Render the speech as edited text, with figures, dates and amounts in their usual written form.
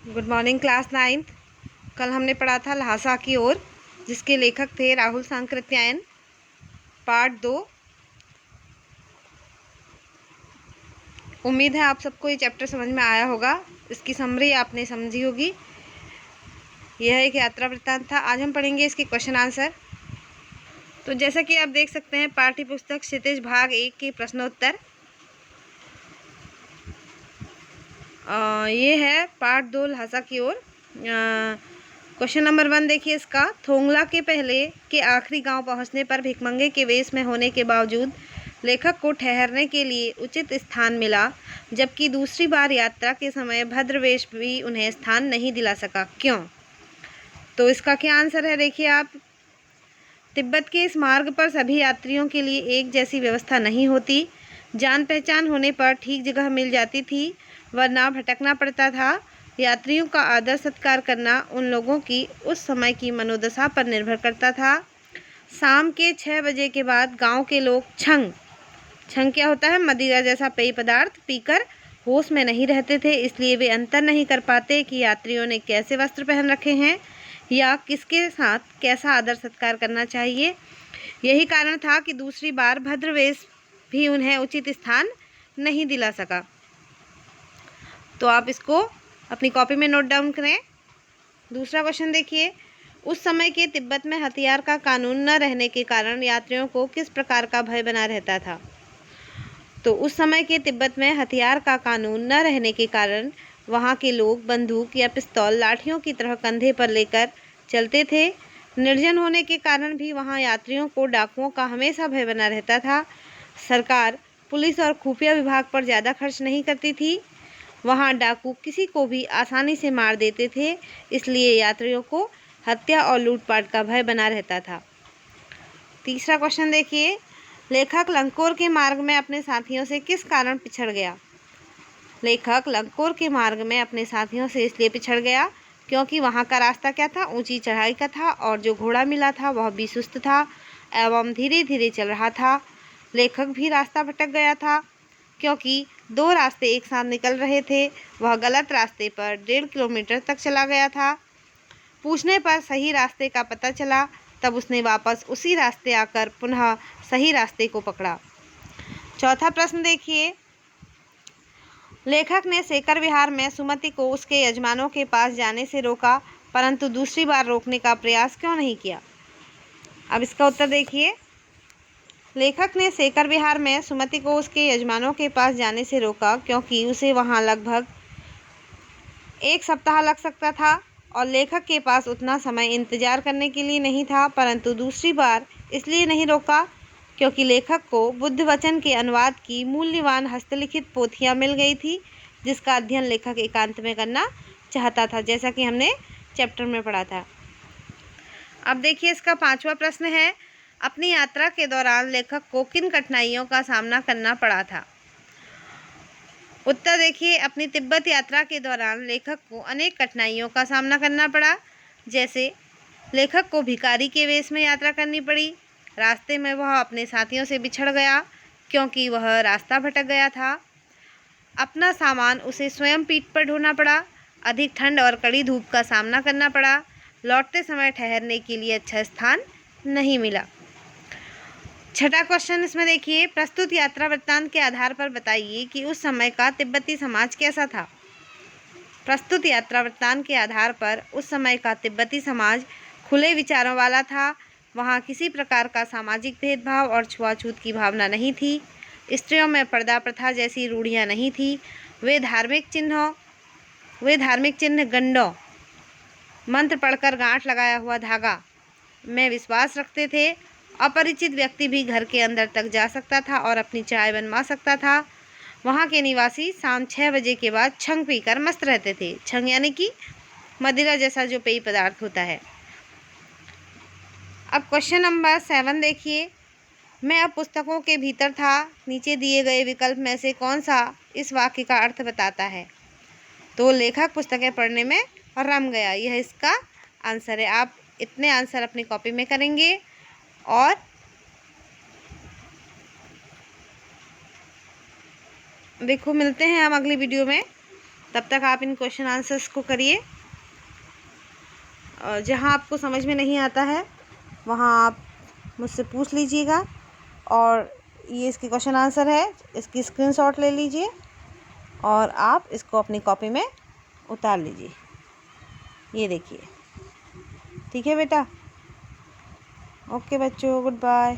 Good morning class 9th। कल हमने पढ़ा था ल्हासा की ओर, जिसके लेखक थे राहुल सांकृत्यायन। पार्ट 2। उम्मीद है आप सबको ये चैप्टर समझ में आया होगा। इसकी समरी आपने समझी होगी। यह एक यात्रा वृत्तांत था। आज हम पढ़ेंगे इसके क्वेश्चन आंसर। तो जैसा कि आप देख सकते हैं, पाठ्य पुस्तक क्षितिज भाग 1 के प्रश्नोत्तर। ये है पार्ट 2 ल्हासा की ओर। क्वेश्चन नंबर 1 देखिए इसका। थोंगला के पहले के आखिरी गांव पहुंचने पर भिखमंगे के वेश में होने के बावजूद लेखक को ठहरने के लिए उचित स्थान मिला, जबकि दूसरी बार यात्रा के समय भद्रवेश भी उन्हें स्थान नहीं दिला सका। क्यों? तो इसका क्या आंसर है, देखिए आप। तिब्बत के इस मार्ग पर सभी यात्रियों के लिए एक जैसी व्यवस्था नहीं होती। जान पहचान होने पर ठीक जगह मिल जाती थी, वरना भटकना पड़ता था। यात्रियों का आदर सत्कार करना उन लोगों की उस समय की मनोदशा पर निर्भर करता था। शाम के 6 बजे के बाद गांव के लोग छंग क्या होता है, मदिरा जैसा पेय पदार्थ पीकर होश में नहीं रहते थे। इसलिए वे अंतर नहीं कर पाते कि यात्रियों ने कैसे वस्त्र पहन रखे हैं या किसके साथ कैसा आदर सत्कार करना चाहिए। यही कारण था कि दूसरी बार भद्रवेश भी उन्हें उचित स्थान नहीं दिला सका। तो आप इसको अपनी कॉपी में नोट डाउन करें। दूसरा क्वेश्चन देखिए। उस समय के तिब्बत में हथियार का कानून न रहने के कारण यात्रियों को किस प्रकार का भय बना रहता था? तो उस समय के तिब्बत में हथियार का कानून न रहने के कारण वहाँ के लोग बंदूक या पिस्तौल लाठियों की तरह कंधे पर लेकर चलते थे। निर्जन होने के कारण भी वहाँ यात्रियों को डाकुओं का हमेशा भय बना रहता था। सरकार पुलिस और खुफिया विभाग पर ज़्यादा खर्च नहीं करती थी। वहाँ डाकू किसी को भी आसानी से मार देते थे, इसलिए यात्रियों को हत्या और लूटपाट का भय बना रहता था। तीसरा क्वेश्चन देखिए। लेखक लंकोर के मार्ग में अपने साथियों से किस कारण पिछड़ गया? लेखक लंकोर के मार्ग में अपने साथियों से इसलिए पिछड़ गया क्योंकि वहाँ का रास्ता क्या था, ऊंची चढ़ाई का था, और जो घोड़ा मिला था वह भी सुस्त था एवं धीरे धीरे चल रहा था। लेखक भी रास्ता भटक गया था क्योंकि 2 रास्ते एक साथ निकल रहे थे। वह गलत रास्ते पर 1.5 किलोमीटर तक चला गया था। पूछने पर सही रास्ते का पता चला, तब उसने वापस उसी रास्ते आकर पुनः सही रास्ते को पकड़ा। चौथा प्रश्न देखिए। लेखक ने शेखर विहार में सुमति को उसके यजमानों के पास जाने से रोका, परंतु दूसरी बार रोकने का प्रयास क्यों नहीं किया? अब इसका उत्तर देखिए। लेखक ने शेखर विहार में सुमति को उसके यजमानों के पास जाने से रोका क्योंकि उसे वहां लगभग 1 सप्ताह लग सकता था और लेखक के पास उतना समय इंतजार करने के लिए नहीं था। परंतु दूसरी बार इसलिए नहीं रोका क्योंकि लेखक को बुद्ध वचन के अनुवाद की मूल्यवान हस्तलिखित पोथियां मिल गई थी, जिसका अध्ययन लेखक एकांत में करना चाहता था, जैसा कि हमने चैप्टर में पढ़ा था। अब देखिए इसका 5वां प्रश्न है। अपनी यात्रा के दौरान लेखक को किन कठिनाइयों का सामना करना पड़ा था? उत्तर देखिए। अपनी तिब्बत यात्रा के दौरान लेखक को अनेक कठिनाइयों का सामना करना पड़ा। जैसे लेखक को भिखारी के वेश में यात्रा करनी पड़ी। रास्ते में वह अपने साथियों से बिछड़ गया क्योंकि वह रास्ता भटक गया था। अपना सामान उसे स्वयं पीठ पर ढोना पड़ा। अधिक ठंड और कड़ी धूप का सामना करना पड़ा। लौटते समय ठहरने के लिए अच्छा स्थान नहीं मिला। छठा क्वेश्चन इसमें देखिए। प्रस्तुत यात्रा वृत्तांत के आधार पर बताइए कि उस समय का तिब्बती समाज कैसा था? प्रस्तुत यात्रा वृत्तांत के आधार पर उस समय का तिब्बती समाज खुले विचारों वाला था। वहाँ किसी प्रकार का सामाजिक भेदभाव और छुआछूत की भावना नहीं थी। स्त्रियों में पर्दा प्रथा जैसी रूढ़ियाँ नहीं थी। वे धार्मिक चिन्ह गंडों, मंत्र पढ़कर गांठ लगाया हुआ धागा में विश्वास रखते थे। अपरिचित व्यक्ति भी घर के अंदर तक जा सकता था और अपनी चाय बनवा सकता था। वहाँ के निवासी शाम 6 बजे के बाद छंग पीकर मस्त रहते थे। छंग यानी कि मदिरा जैसा जो पेय पदार्थ होता है। अब क्वेश्चन नंबर 7 देखिए। मैं अब पुस्तकों के भीतर था, नीचे दिए गए विकल्प में से कौन सा इस वाक्य का अर्थ बताता है? तो लेखक पुस्तकें पढ़ने में रम गया, यह इसका आंसर है। आप इतने आंसर अपनी कॉपी में करेंगे और देखो मिलते हैं हम अगली वीडियो में। तब तक आप इन क्वेश्चन आंसर्स को करिए। जहाँ आपको समझ में नहीं आता है वहाँ आप मुझसे पूछ लीजिएगा, और ये इसके क्वेश्चन आंसर है, इसकी स्क्रीनशॉट ले लीजिए और आप इसको अपनी कॉपी में उतार लीजिए। ये देखिए, ठीक है बेटा। ओके बच्चों, गुड बाय।